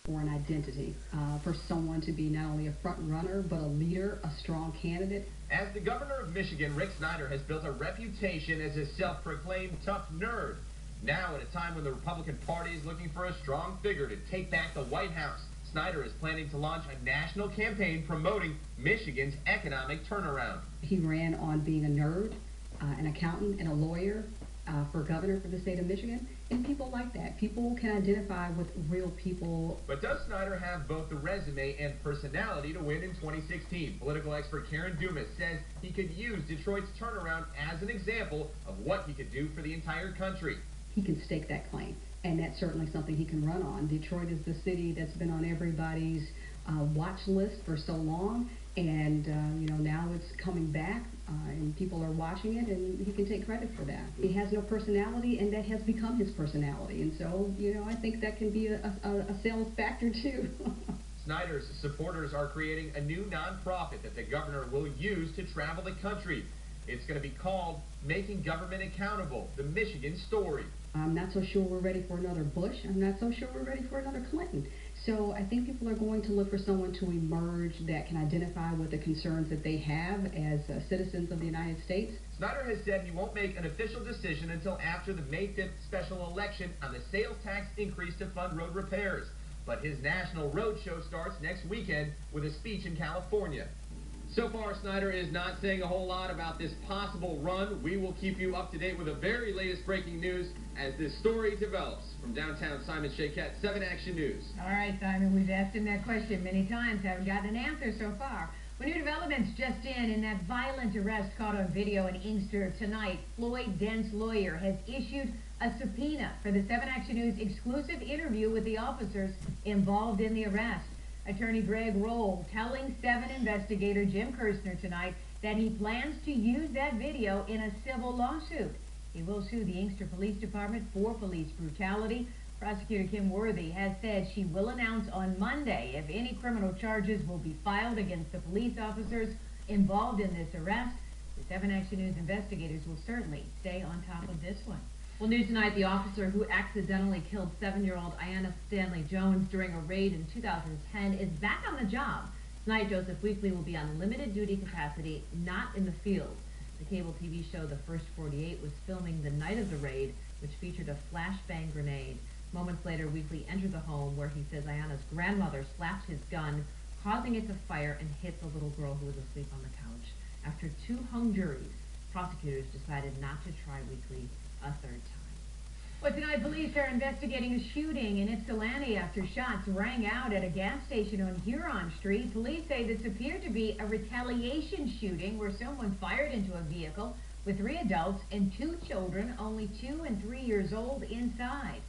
for an identity, for someone to be not only a front runner, but a leader, a strong candidate. As the governor of Michigan, Rick Snyder has built a reputation as a self-proclaimed tough nerd. Now, at a time when the Republican Party is looking for a strong figure to take back the White House, Snyder is planning to launch a national campaign promoting Michigan's economic turnaround. He ran on being a nerd, an accountant, and a lawyer for governor for the state of Michigan, and people like that. People can identify with real people. But does Snyder have both the resume and personality to win in 2016? Political expert Karen Dumas says he could use Detroit's turnaround as an example of what he could do for the entire country. He can stake that claim, and that's certainly something he can run on. Detroit is the city that's been on everybody's watch list for so long, and now it's coming back, and people are watching it, and he can take credit for that. He has no personality, and that has become his personality, and so I think that can be a sales factor too. Snyder's supporters are creating a new nonprofit that the governor will use to travel the country. It's going to be called Making Government Accountable, the Michigan Story. I'm not so sure we're ready for another Bush. I'm not so sure we're ready for another Clinton. So I think people are going to look for someone to emerge that can identify with the concerns that they have as citizens of the United States. Snyder has said he won't make an official decision until after the May 5th special election on the sales tax increase to fund road repairs. But his national road show starts next weekend with a speech in California. So far, Snyder is not saying a whole lot about this possible run. We will keep you up to date with the very latest breaking news as this story develops. From downtown, Simon Shakette, 7 Action News. All right, Simon, we've asked him that question many times, haven't gotten an answer so far. Well, new developments just in that violent arrest caught on video in Inkster tonight. Floyd Dent's lawyer has issued a subpoena for the 7 Action News exclusive interview with the officers involved in the arrest. Attorney Greg Roll telling 7 investigator Jim Kirstner tonight that he plans to use that video in a civil lawsuit. He will sue the Inkster Police Department for police brutality. Prosecutor Kim Worthy has said she will announce on Monday if any criminal charges will be filed against the police officers involved in this arrest. The 7 Action News investigators will certainly stay on top of this one. Well, new tonight, the officer who accidentally killed 7-year-old Ayanna Stanley Jones during a raid in 2010 is back on the job. Tonight, Joseph Weekly will be on limited duty capacity, not in the field. The cable TV show The First 48 was filming the night of the raid, which featured a flashbang grenade. Moments later, Weekly entered the home where he says Ayanna's grandmother slapped his gun, causing it to fire and hit the little girl who was asleep on the couch. After 2 hung juries, prosecutors decided not to try Weekly a 3rd time. Well, tonight, police are investigating a shooting in Ypsilanti after shots rang out at a gas station on Huron Street. Police say this appeared to be a retaliation shooting where someone fired into a vehicle with 3 adults and 2 children, only 2 and 3 years old, inside.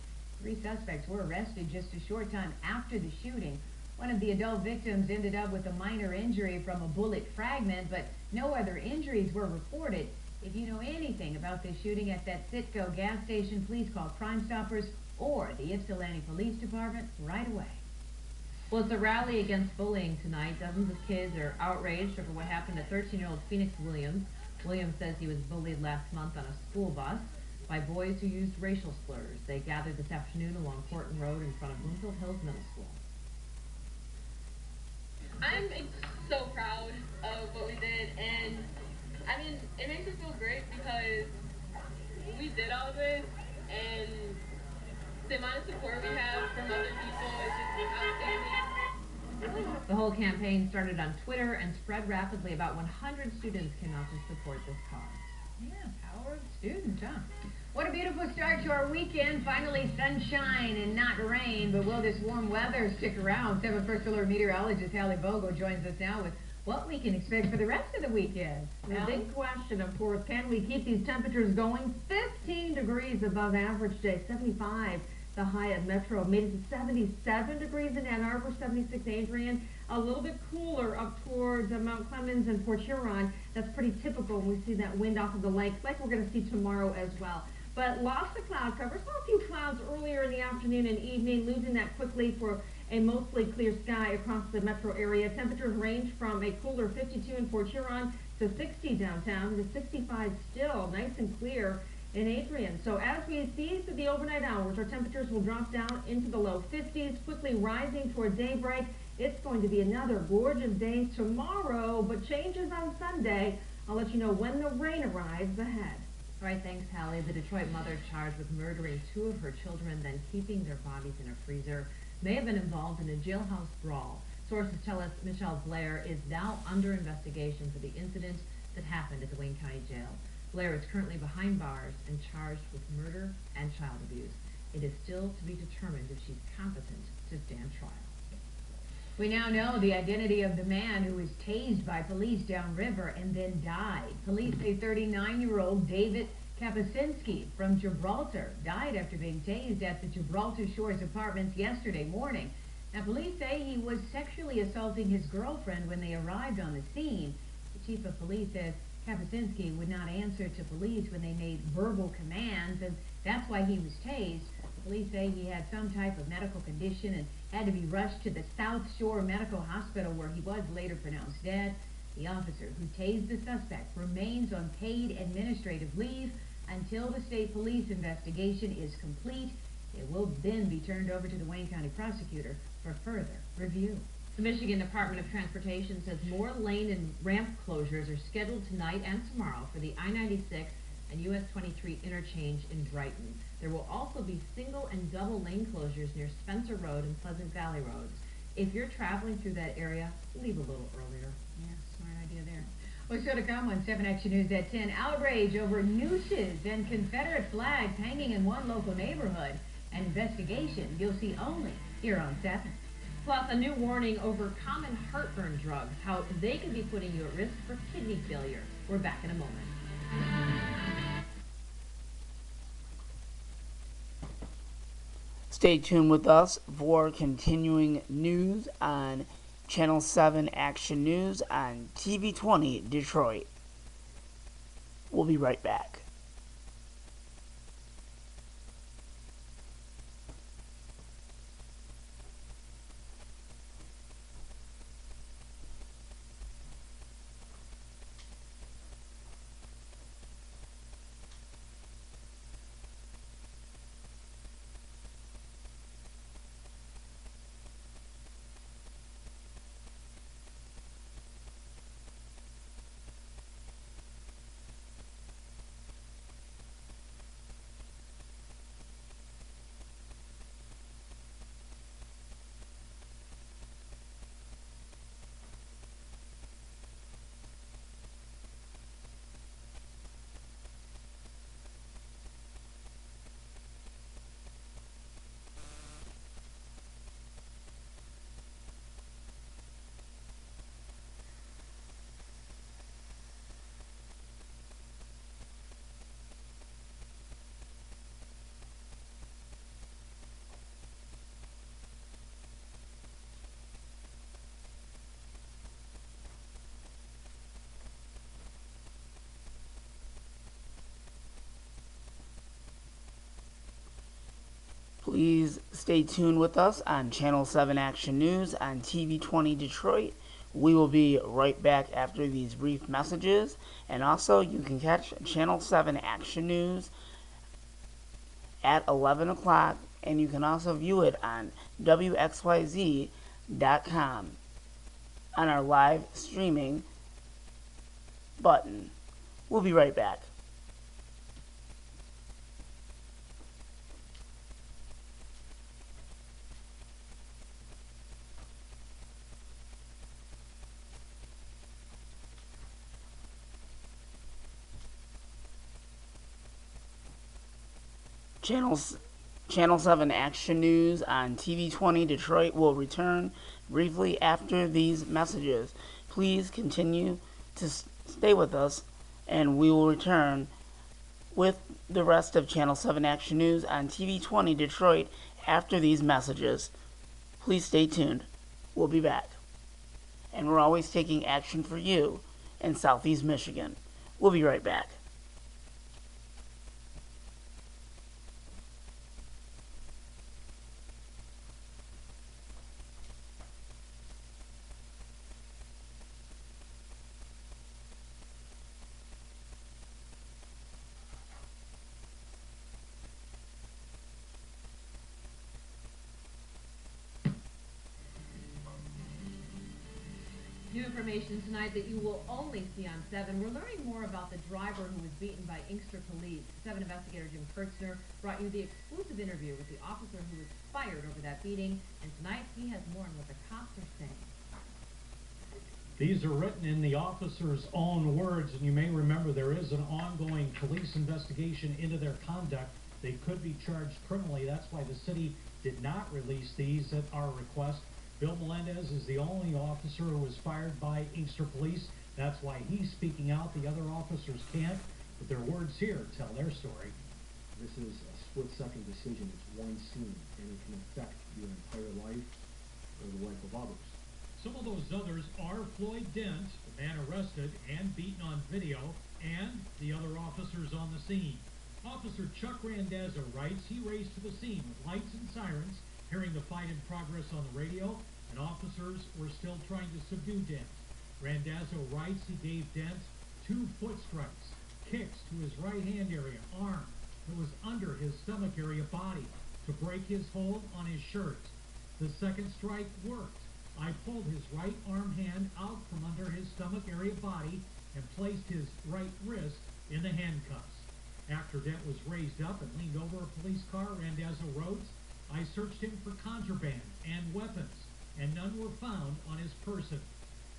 3 suspects were arrested just a short time after the shooting. One of the adult victims ended up with a minor injury from a bullet fragment, but no other injuries were reported. If you know anything about this shooting at that Citgo gas station, please call Crime Stoppers or the Ypsilanti Police Department right away. Well, it's a rally against bullying tonight. Dozens of kids are outraged over what happened to 13-year-old Phoenix Williams. Williams says he was bullied last month on a school bus by boys who used racial slurs. They gathered this afternoon along Horton Road in front of Bloomfield Hills Middle School. I'm so proud of what we did, and I mean, it makes me feel great because we did all this, and the amount of support we have from other people is just outstanding. The whole campaign started on Twitter and spread rapidly. About 100 students came out to support this cause. Yeah, power of students, huh? What a beautiful start to our weekend. Finally sunshine and not rain, but will this warm weather stick around? 7 First Alert meteorologist Hallie Vogel joins us now with what we can expect for the rest of the weekend. The big question, of course, can we keep these temperatures going? 15 degrees above average day, 75 the high at Metro, made it to 77 degrees in Ann Arbor, 76 Adrian. A little bit cooler up towards Mount Clemens and Port Huron. That's pretty typical when we see that wind off of the lake, like we're going to see tomorrow as well. But lots of cloud cover. Saw a few clouds earlier in the afternoon and evening, losing that quickly for a mostly clear sky across the metro area. Temperatures range from a cooler 52 in Port Huron to 60 downtown to 65 still, nice and clear in Adrian. So as we see through the overnight hours, our temperatures will drop down into the low 50s, quickly rising toward daybreak. It's going to be another gorgeous day tomorrow, but changes on Sunday. I'll let you know when the rain arrives ahead. All right, thanks, Hallie. The Detroit mother charged with murdering 2 of her children, then keeping their bodies in a freezer, may have been involved in a jailhouse brawl. Sources tell us Michelle Blair is now under investigation for the incident that happened at the Wayne County Jail. Blair is currently behind bars and charged with murder and child abuse. It is still to be determined if she's competent to stand trial. We now know the identity of the man who was tased by police downriver and then died. Police say 39-year-old David Kapuscinski from Gibraltar died after being tased at the Gibraltar Shores Apartments yesterday morning. Now, police say he was sexually assaulting his girlfriend when they arrived on the scene. The chief of police says Kapuscinski would not answer to police when they made verbal commands, and that's why he was tased. Police say he had some type of medical condition and had to be rushed to the South Shore Medical Hospital, where he was later pronounced dead. The officer who tased the suspect remains on paid administrative leave until the state police investigation is complete. It will then be turned over to the Wayne County prosecutor for further review. The Michigan Department of Transportation says more lane and ramp closures are scheduled tonight and tomorrow for the I-96 and US 23 interchange in Brighton. There will also be single and double lane closures near Spencer Road and Pleasant Valley Roads. If you're traveling through that area, leave a little earlier. Yeah, smart idea there. Well, still to come on 7 Action News at 10. Outrage over nooses and Confederate flags hanging in one local neighborhood. An investigation you'll see only here on 7. Plus, a new warning over common heartburn drugs, how they can be putting you at risk for kidney failure. We're back in a moment. Stay tuned with us for continuing news on Channel 7 Action News on TV20 Detroit. We'll be right back. Please stay tuned with us on Channel 7 Action News on TV20 Detroit. We will be right back after these brief messages. And also, you can catch Channel 7 Action News at 11 o'clock. And you can also view it on WXYZ.com on our live streaming button. We'll be right back. Channel 7 Action News on TV20 Detroit will return briefly after these messages. Please continue to stay with us, and we will return with the rest of Channel 7 Action News on TV20 Detroit after these messages. Please stay tuned. We'll be back. And we're always taking action for you in Southeast Michigan. We'll be right back. New information tonight that you will only see on 7. We're learning more about the driver who was beaten by Inkster police. 7 investigator Jim Kurtzner brought you the exclusive interview with the officer who was fired over that beating. And tonight he has more on what the cops are saying. These are written in the officer's own words, and you may remember there is an ongoing police investigation into their conduct. They could be charged criminally. That's why the city did not release these at our request. Bill Melendez is the only officer who was fired by Inkster Police. That's why he's speaking out. The other officers can't, but their words here tell their story. This is a split-second decision. It's one scene, and it can affect your entire life or the life of others. Some of those others are Floyd Dent, the man arrested and beaten on video, and the other officers on the scene. Officer Chuck Randazzo writes he raced to the scene with lights and sirens, hearing the fight in progress on the radio, and officers were still trying to subdue Dent. Randazzo writes he gave Dent 2 foot strikes, kicks to his right hand area, arm, that was under his stomach area, body, to break his hold on his shirt. The second strike worked. I pulled his right arm hand out from under his stomach area, body, and placed his right wrist in the handcuffs. After Dent was raised up and leaned over a police car, Randazzo wrote, I searched him for contraband and weapons, and none were found on his person.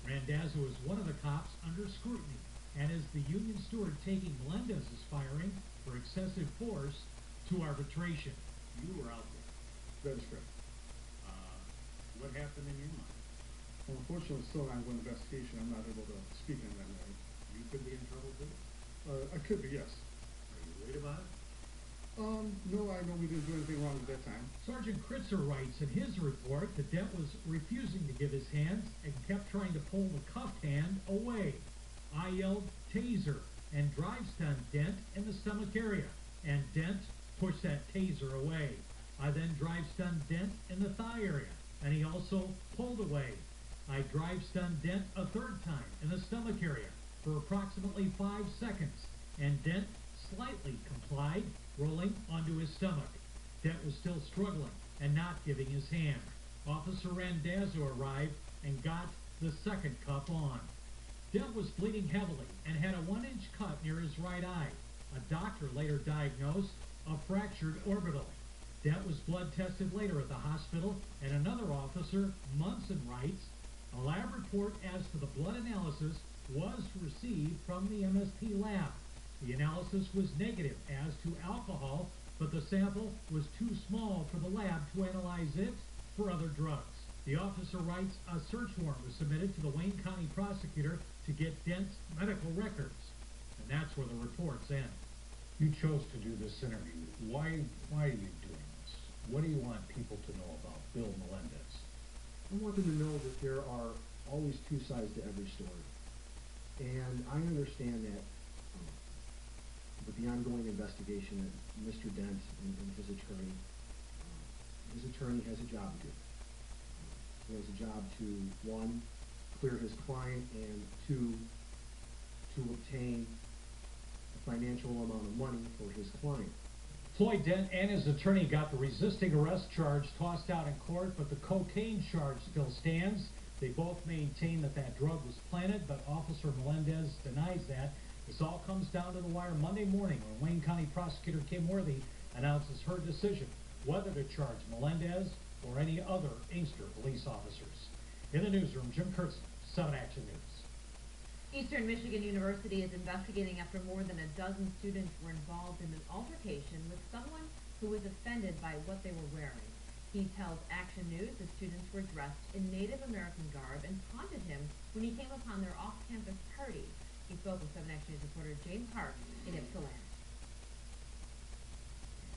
Randazzo is one of the cops under scrutiny, and is the union steward taking Melendez's firing for excessive force to arbitration. You were out there. That is correct. What happened in your mind? Well, unfortunately, it's still an ongoing investigation. I'm not able to speak on that matter. You could be in trouble too. I could be, yes. Are you worried about it? No, I know we didn't do anything wrong at that time. Sergeant Kritzer writes in his report that Dent was refusing to give his hands and kept trying to pull the cuffed hand away. I yelled, taser, and drive-stunned Dent in the stomach area, and Dent pushed that taser away. I then drive-stunned Dent in the thigh area, and he also pulled away. I drive-stunned Dent a 3rd time in the stomach area for approximately 5 seconds, and Dent slightly complied, rolling onto his stomach. Dent was still struggling and not giving his hand. Officer Randazzo arrived and got the second cuff on. Dent was bleeding heavily and had a 1-inch cut near his right eye. A doctor later diagnosed a fractured orbital. Dent was blood tested later at the hospital, and another officer, Munson, writes, a lab report as to the blood analysis was received from the MSP lab. The analysis was negative as to alcohol, but the sample was too small for the lab to analyze it for other drugs. The officer writes a search warrant was submitted to the Wayne County prosecutor to get Dent's medical records, and that's where the reports end. You chose to do this interview. Why are you doing this? What do you want people to know about Bill Melendez? I want them to know that there are always 2 sides to every story. And I understand that with the ongoing investigation that Mr. Dent and his attorney has a job to do. He has a job to, 1, clear his client, and 2, to obtain a financial amount of money for his client. Floyd Dent and his attorney got the resisting arrest charge tossed out in court, but the cocaine charge still stands. They both maintain that that drug was planted, but Officer Melendez denies that. This all comes down to the wire Monday morning when Wayne County Prosecutor Kim Worthy announces her decision whether to charge Melendez or any other Inkster police officers. In the newsroom, Jim Kurtzman, 7 Action News. Eastern Michigan University is investigating after more than a dozen students were involved in an altercation with someone who was offended by what they were wearing. He tells Action News the students were dressed in Native American garb and taunted him when he came upon their off-campus party. He spoke with 7 Action News reporter James Hart in Ypsilanti.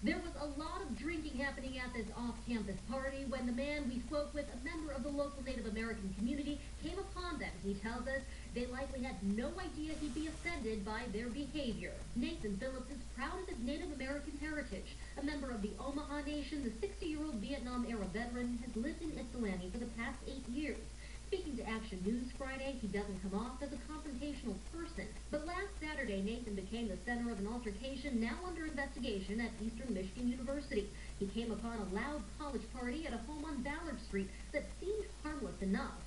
There was a lot of drinking happening at this off-campus party when the man we spoke with, a member of the local Native American community, came upon them. He tells us they likely had no idea he'd be offended by their behavior. Nathan Phillips is proud of his Native American heritage. A member of the Omaha Nation, the 60-year-old Vietnam-era veteran has lived in Ypsilanti for the past 8 years. Speaking to Action News Friday, he doesn't come off as a confrontational person. But last Saturday, Nathan became the center of an altercation now under investigation at Eastern Michigan University. He came upon a loud college party at a home on Ballard Street that seemed harmless enough.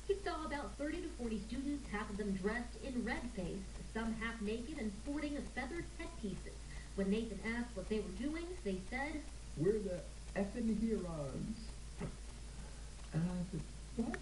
He saw about 30 to 40 students, half of them dressed in red face, some half naked and sporting feathered headpieces. When Nathan asked what they were doing, they said, "We're the effing heroes." And I said, "What?"